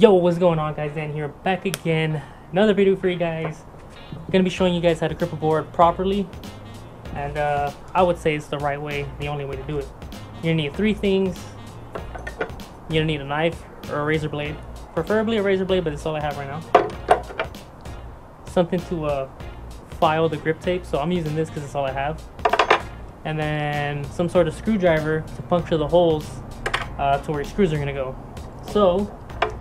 Yo, what's going on, guys? Dan here, back again. Another video for you guys. I'm gonna be showing you guys how to grip a board properly, and I would say it's the right way, the only way to do it. You're gonna need three things. You're gonna need a knife or a razor blade, preferably a razor blade, but that's all I have right now. Something to file the grip tape, so I'm using this because it's all I have. And then some sort of screwdriver to puncture the holes to where your screws are gonna go. So,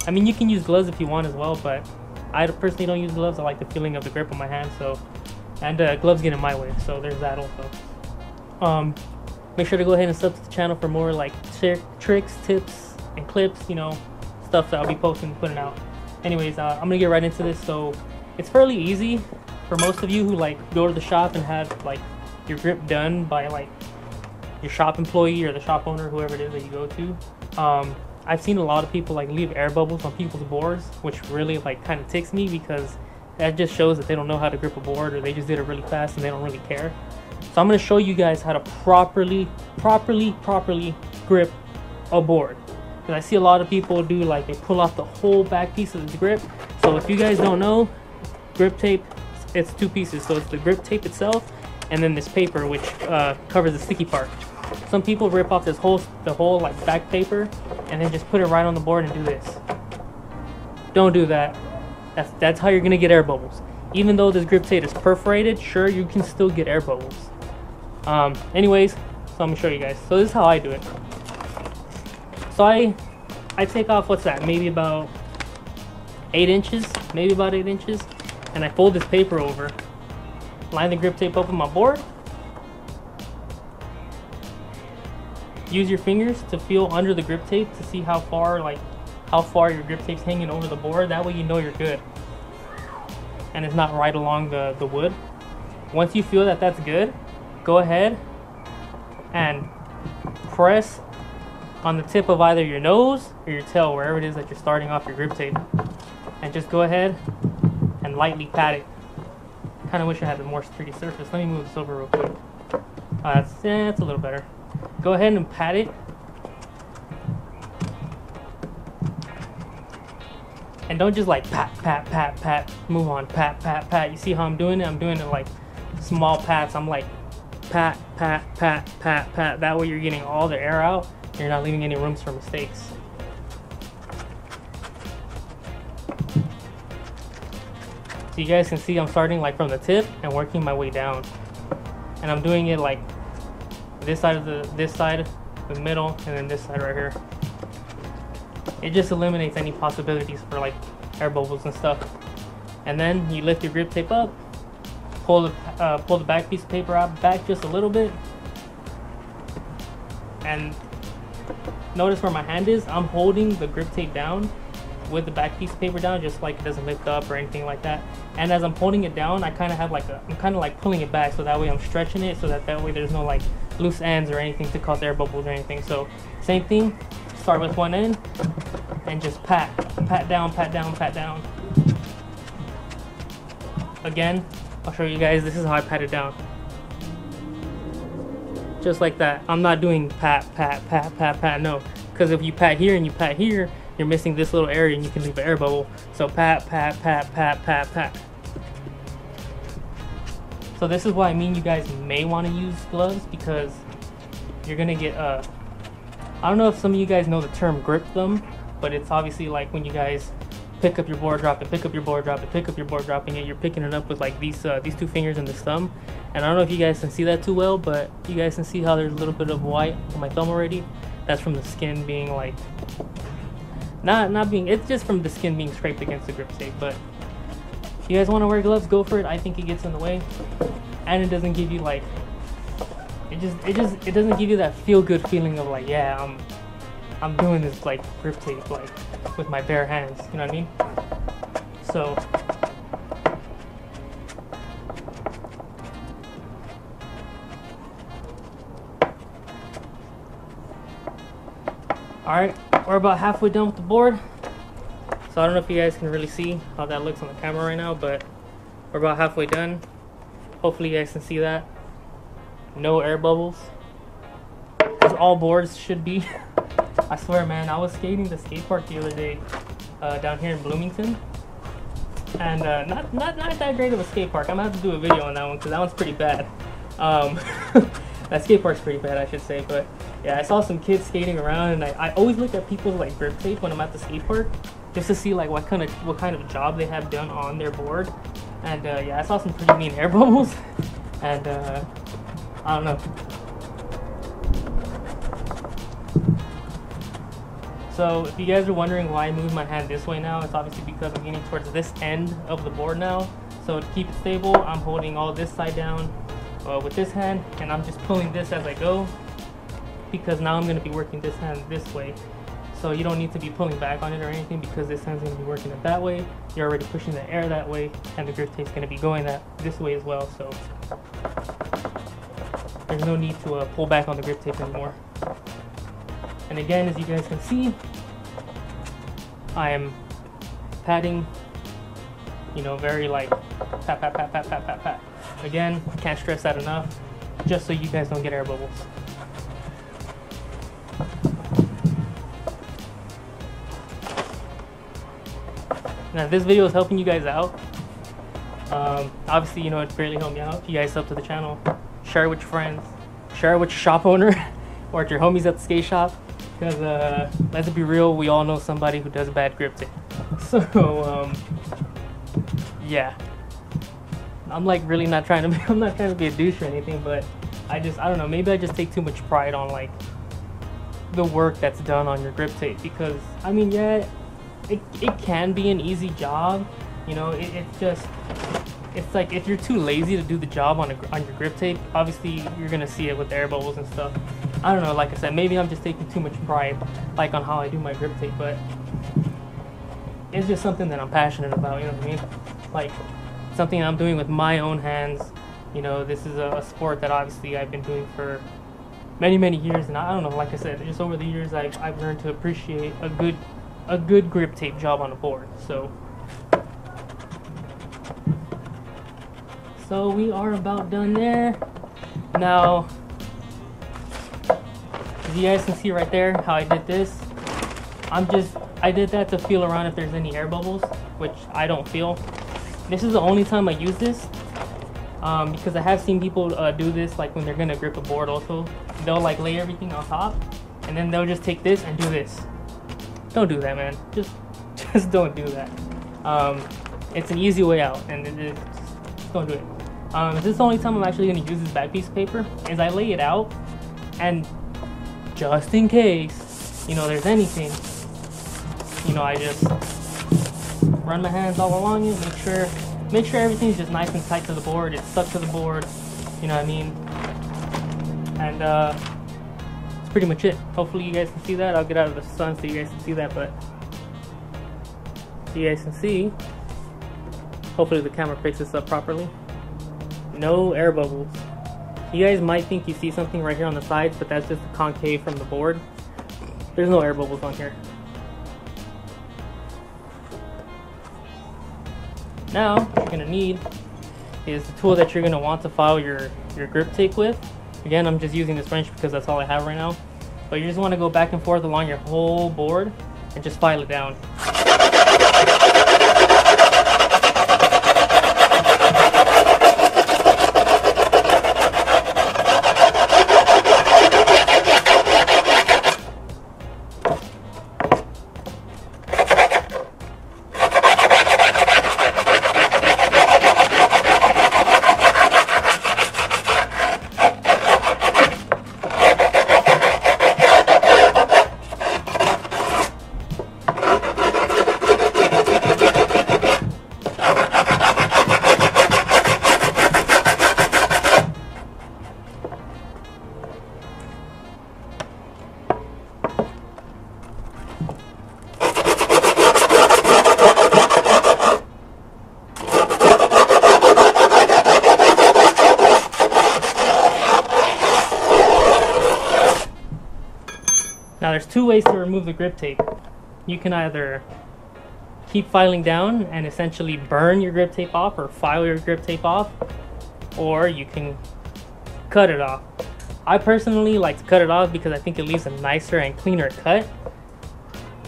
I mean, you can use gloves if you want as well, but I personally don't use gloves. I like the feeling of the grip on my hand, so, and gloves get in my way, so there's that also. Make sure to go ahead and sub to the channel for more like tricks, tips, and clips, you know, stuff that I'll be posting and putting out. Anyways, I'm gonna get right into this. So it's fairly easy for most of you who like go to the shop and have like your grip done by like your shop employee or the shop owner, whoever it is that you go to. I've seen a lot of people like leave air bubbles on people's boards, which really like kind of ticks me, because that just shows that they don't know how to grip a board, or they just did it really fast and they don't really care. So I'm going to show you guys how to properly grip a board. Because I see a lot of people do like they pull off the whole back piece of the grip. So if you guys don't know, grip tape, it's two pieces. So it's the grip tape itself and then this paper which covers the sticky part. Some people rip off the whole like back paper and then just put it right on the board and do this. Don't do that. That's how you're gonna get air bubbles. Even though this grip tape is perforated, sure, you can still get air bubbles. Anyways, so I'm gonna show you guys. So this is how I do it. So I take off, what's that, maybe about 8 inches, and I fold this paper over, line the grip tape up on my board. Use your fingers to feel under the grip tape to see how far your grip tape's hanging over the board. That way you know you're good and it's not right along the wood. Once you feel that that's good, go ahead and press on the tip of either your nose or your tail, wherever it is that you're starting off your grip tape, and just go ahead and lightly pat it. Kind of wish I had a more sturdy surface. Let me move this over real quick. That's a little better. Go ahead and pat it. And don't just like pat, move on, pat. You see how I'm doing it? I'm doing it like small pats. I'm like pat. That way you're getting all the air out and you're not leaving any rooms for mistakes. So you guys can see I'm starting like from the tip and working my way down. And I'm doing it like this side, the middle, and then this side right here. It just eliminates any possibilities for like air bubbles and stuff. And then you lift your grip tape up, pull the back piece of paper out back just a little bit, and notice where my hand is. I'm holding the grip tape down with the back piece of paper down, just like it doesn't lift up or anything like that. And as I'm holding it down, I'm kind of like pulling it back, so that way I'm stretching it, so that way there's no like loose ends or anything to cause air bubbles or anything. So same thing, start with one end and just pat down. Again, I'll show you guys. This is how I pat it down, just like that. I'm not doing pat, no, because if you pat here and you pat here, you're missing this little area and you can leave an air bubble. So pat. So this is why I mean you guys may want to use gloves, because you're gonna get I don't know if some of you guys know the term grip thumb, but it's obviously like when you guys pick up your board, drop it, pick up your board, drop it, pick up your board, dropping it. You're picking it up with like these two fingers and this thumb. And I don't know if you guys can see that too well, but you guys can see how there's a little bit of white on my thumb already. That's from the skin being like it's just from the skin being scraped against the grip tape. But if you guys want to wear gloves, go for it. I think it gets in the way, and it doesn't give you like it doesn't give you that feel-good feeling of like, yeah, I'm doing this like grip tape like with my bare hands, you know what I mean? So alright, we're about halfway done with the board. So I don't know if you guys can really see how that looks on the camera right now, but we're about halfway done. Hopefully you guys can see that. No air bubbles, as all boards should be. I swear, man, I was skating the skate park the other day down here in Bloomington, and not that great of a skate park. I'm gonna have to do a video on that one because that one's pretty bad. That skate park's pretty bad, I should say. But yeah, I saw some kids skating around, and I always look at people's like grip tape when I'm at the skate park, just to see like what kind of job they have done on their board. And yeah, I saw some pretty mean air bubbles, and I don't know. So if you guys are wondering why I moved my hand this way now, it's obviously because I'm leaning towards this end of the board now. So to keep it stable, I'm holding all this side down with this hand, and I'm just pulling this as I go, because now I'm going to be working this hand this way. So you don't need to be pulling back on it or anything, because this hand's going to be working it that way. You're already pushing the air that way, and the grip tape's going to be going this way as well. So there's no need to pull back on the grip tape anymore. And again, as you guys can see, I am patting, you know, very like pat, pat, pat, pat, pat, pat, pat. Again, can't stress that enough, just so you guys don't get air bubbles. Now, if this video is helping you guys out, obviously, you know, it really helped me out. If you guys sub to the channel, share it with your friends, share it with your shop owner, or with your homies at the skate shop. Because let's be real, we all know somebody who does bad grip tape. So yeah, I'm like really not trying to be, I'm not trying to be a douche or anything, but I don't know, maybe I just take too much pride on like the work that's done on your grip tape. Because I mean, yeah, it can be an easy job, you know. It's like if you're too lazy to do the job on your grip tape, obviously you're gonna see it with the air bubbles and stuff. I don't know, like I said, maybe I'm just taking too much pride like on how I do my grip tape, but it's just something that I'm passionate about, you know what I mean? Like something I'm doing with my own hands. You know, this is a sport that obviously I've been doing for many years, and I don't know, like I said, just over the years I've learned to appreciate a good grip tape job on a board. So we are about done there. Now, as you guys can see right there how I did this, I did that to feel around if there's any air bubbles, which I don't feel. This is the only time I use this, because I have seen people do this like when they're gonna grip a board also. They'll like lay everything on top, and then they'll just take this and do this. Don't do that, man. Just don't do that. It's an easy way out, and just don't do it. This is the only time I'm actually going to use this back piece of paper, is I lay it out, and just in case, you know, there's anything, you know, I just run my hands all along it, make sure everything's just nice and tight to the board, it's stuck to the board, you know what I mean? And that's pretty much it. Hopefully you guys can see that. I'll get out of the sun so you guys can see that, but you guys can see. Hopefully the camera picks this up properly. No air bubbles. You guys might think you see something right here on the sides, but that's just the concave from the board. There's no air bubbles on here. Now, what you're gonna need is the tool that you're gonna want to file your grip tape with. Again, I'm just using this wrench because that's all I have right now. But you just want to go back and forth along your whole board and just file it down. Now there's two ways to remove the grip tape. You can either keep filing down and essentially burn your grip tape off or file your grip tape off, or you can cut it off. I personally like to cut it off because I think it leaves a nicer and cleaner cut.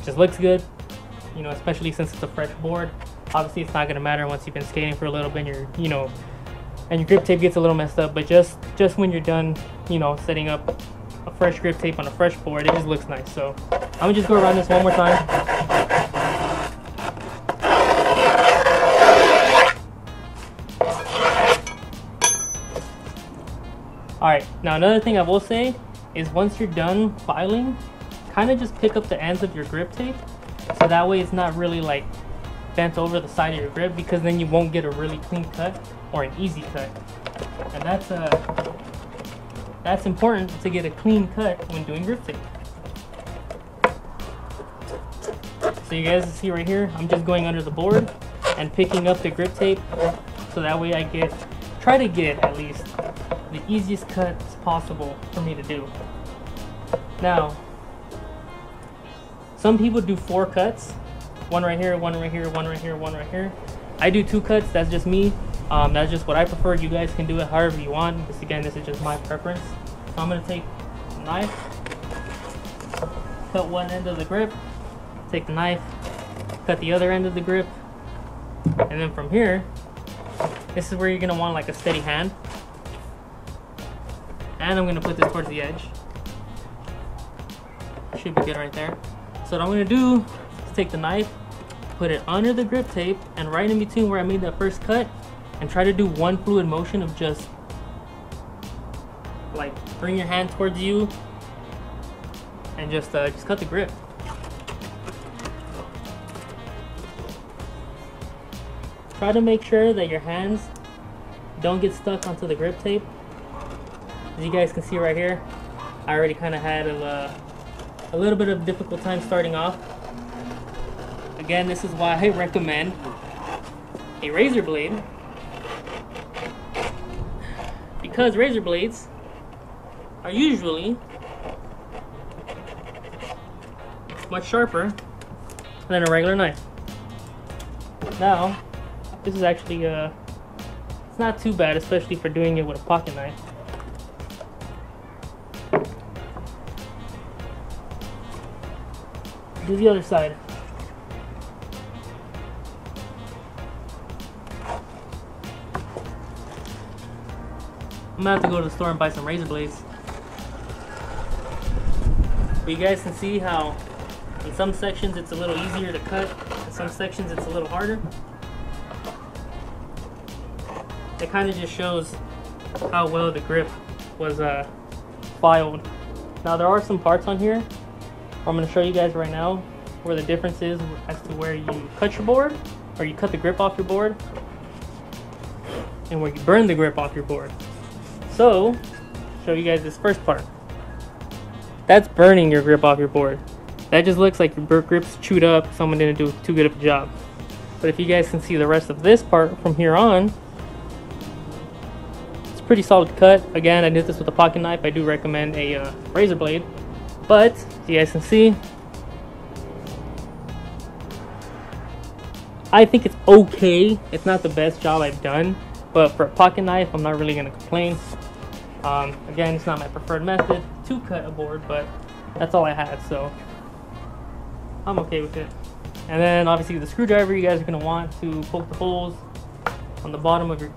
Just looks good. you know, especially since it's a fresh board. Obviously it's not going to matter once you've been skating for a little bit, and your grip tape gets a little messed up, but just when you're done, you know, setting up a fresh grip tape on a fresh board, it just looks nice. So I'm gonna just go around this one more time. Alright, now another thing I will say is once you're done filing, kind of just pick up the ends of your grip tape, so that way it's not really like bent over the side of your grip, because then you won't get a really clean cut or an easy cut. And that's important, to get a clean cut when doing grip tape. So you guys see right here, I'm just going under the board and picking up the grip tape, so that way I try to get at least the easiest cuts possible for me to do. Now, some people do 4 cuts, one right here, one right here, one right here, one right here. I do 2 cuts, that's just me. That's just what I prefer. You guys can do it however you want. This is just my preference. So I'm gonna take a knife, cut one end of the grip, take the knife, cut the other end of the grip, and then from here, this is where you're gonna want like a steady hand. And I'm gonna put this towards the edge. Should be good right there. So what I'm gonna do is take the knife, put it under the grip tape, and right in between where I made that first cut, and try to do one fluid motion of just like bring your hand towards you and just cut the grip. Try to make sure that your hands don't get stuck onto the grip tape. As you guys can see right here, I already kind of had a little bit of difficult time starting off. Again, this is why I recommend a razor blade, because razor blades are usually much sharper than a regular knife. Now, this is actually it's not too bad, especially for doing it with a pocket knife. Do the other side. I'm gonna have to go to the store and buy some razor blades. But you guys can see how in some sections it's a little easier to cut, in some sections it's a little harder. It kind of just shows how well the grip was filed. Now there are some parts on here I'm going to show you guys right now where the difference is as to where you cut your board, or you cut the grip off your board, and where you burn the grip off your board. So, show you guys this first part. That's burning your grip off your board. That just looks like your grip's chewed up, someone didn't do too good of a job. But if you guys can see the rest of this part from here on, it's a pretty solid cut. Again, I did this with a pocket knife. I do recommend a razor blade. But, as you guys can see, I think it's okay. It's not the best job I've done, but for a pocket knife, I'm not really going to complain. Again, it's not my preferred method to cut a board, but that's all I had, so I'm okay with it. And then, obviously, the screwdriver, you guys are going to want to poke the holes on the bottom of your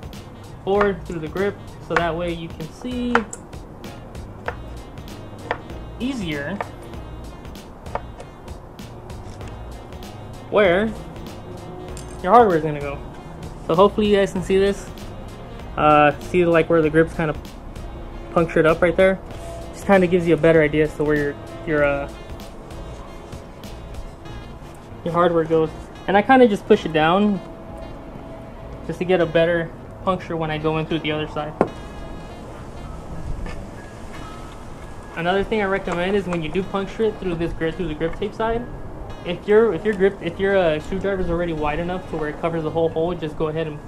board through the grip, so that way you can see easier where your hardware is going to go. So hopefully you guys can see this. See like where the grip's kind of punctured up right there. Just kind of gives you a better idea as to where your hardware goes. And I kind of just push it down just to get a better puncture when I go in through the other side. Another thing I recommend is when you do puncture it through the grip tape side, if your screwdriver is already wide enough to where it covers the whole hole, just go ahead and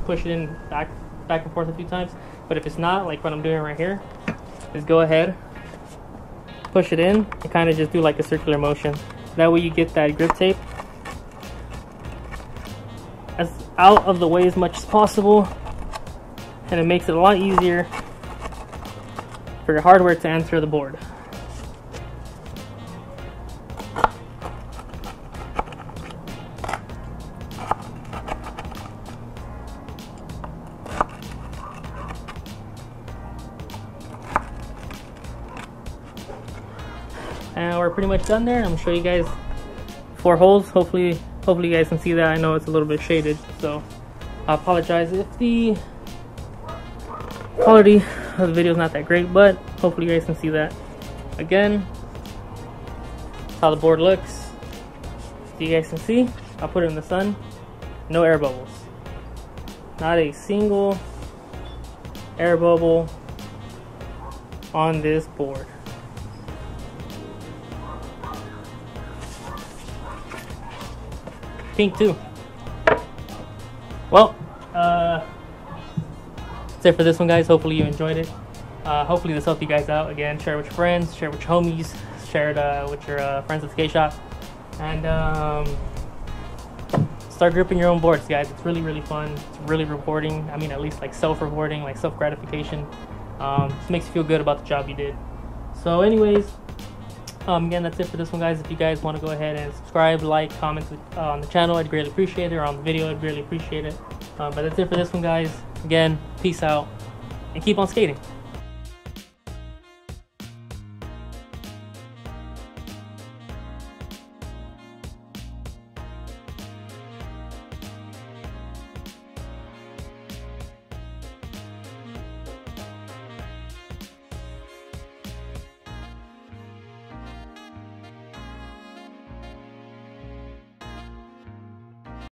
push it in back and forth a few times. But if it's not, like what I'm doing right here, just go ahead, push it in, and kind of just do like a circular motion. That way you get that grip tape as out of the way as much as possible, and it makes it a lot easier for your hardware to enter the board. and we're pretty much done there. I'm gonna show you guys 4 holes. Hopefully you guys can see that. I know it's a little bit shaded, so I apologize if the quality of the video is not that great, but hopefully you guys can see that. Again, that's how the board looks. So you guys can see, I'll put it in the sun. No air bubbles. Not a single air bubble on this board. Pink too. Well, that's it for this one, guys. Hopefully you enjoyed it. Hopefully this helped you guys out. Again, share it with your friends, share it with your homies, share it with your friends at the skate shop, and start gripping your own boards, guys. It's really fun. It's really rewarding. I mean, at least like self-rewarding, like self-gratification. Just makes you feel good about the job you did. So anyways, again, that's it for this one, guys. If you guys want to go ahead and subscribe, like, comment on the channel, I'd greatly appreciate it, or on the video, I'd really appreciate it. But that's it for this one, guys. Again, peace out and keep on skating.